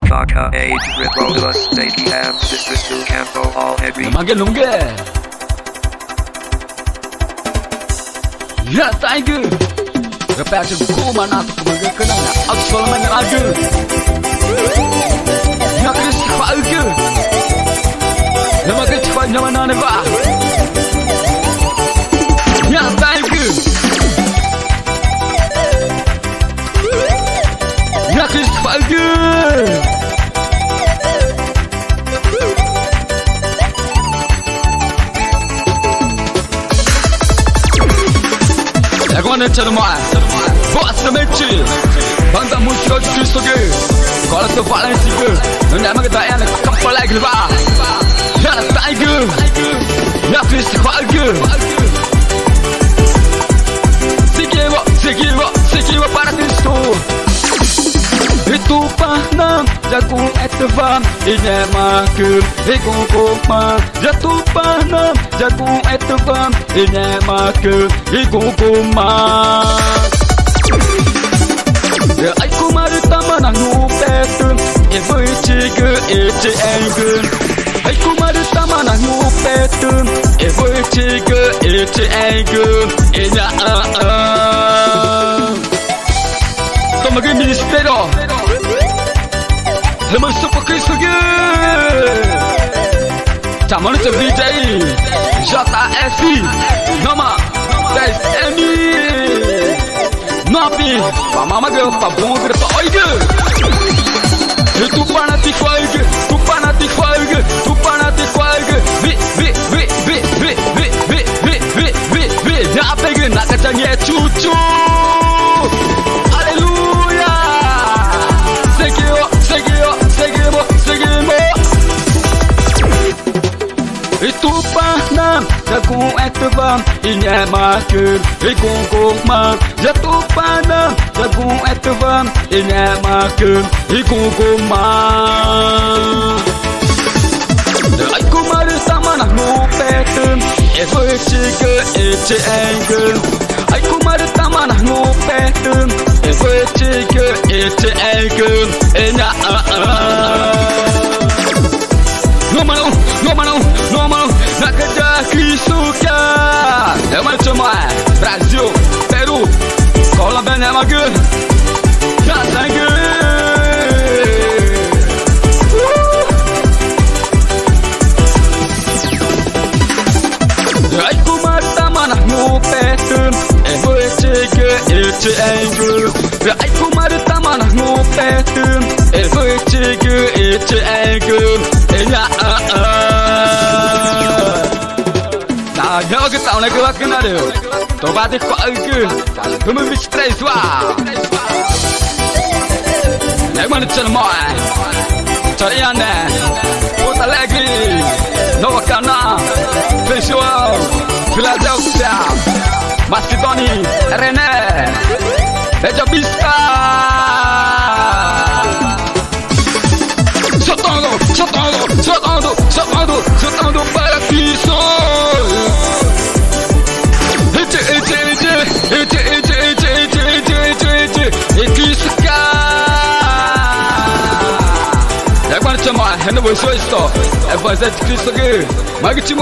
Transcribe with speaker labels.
Speaker 1: Vodka 8, Rip Rodulus, Becky Ham, Sister Stu Campo, All Henry.
Speaker 2: 넘게 Ya tiger Repete kuman atau kumaga kenanya Absol menyeraga Ya Chris Falke Nama kecepat nyaman aneba Ya tiger Ya Chris Falke 야구하는 차르마 보았어 매치 방탄 무시가 죽을 속에 걸었어 발렌시그 넌 야마가 다야는 컴플라이크를 봐 야나 타이그 야 크리스 활그 Seguiwa para Cristo Itu panam jagung etevam Inya makem Ikungkuma Jatuh panam jagung etevam Inya makem Ikungkuma Ya aiku maru tamanang ngupetum Ibu ciga ece enggun Aiku maru tamanang ngupetum Ibu ciga ece enggun Inya Tomaga ministero Lemas super Kristoge Taman itu DJ JSV Nama Guys Emi Napi Pamama ge Pabong ge Oige Tu panati qualge Tu panati qualge Tu panati qualge Vi Ya pege nakacangye cucu Itu panam jagung etevam Inya makem Ikungkuma Jatuh panam jagung etevam Inya makem Ikungkuma Aiku maru tamanah ngupetem Evo ciga ece enggen Aiku maru tamanah ngupetem Evo ciga ece enggen Inya No mano, na kerja Krisuka Ya macam Brazil, Peru Kolombianya mager Ya sangat Aiku mata manah ngupetem Ebo cege ece engel Aiku mata manah ngupetem Ebo cege ece engel Ya Nah, kita nak keluar kena dia. Tobat dia kuat ke? Kamu mesti stress wah. Nak mana cermat? Cari anda. Kota lagi. Nova Kana. Visual. Philadelphia. Macedoni. Rene. Eja Bista. Soltando para piso. Agora chamar, é no bolso isso. É fazer de Cristo aqui. Mas que te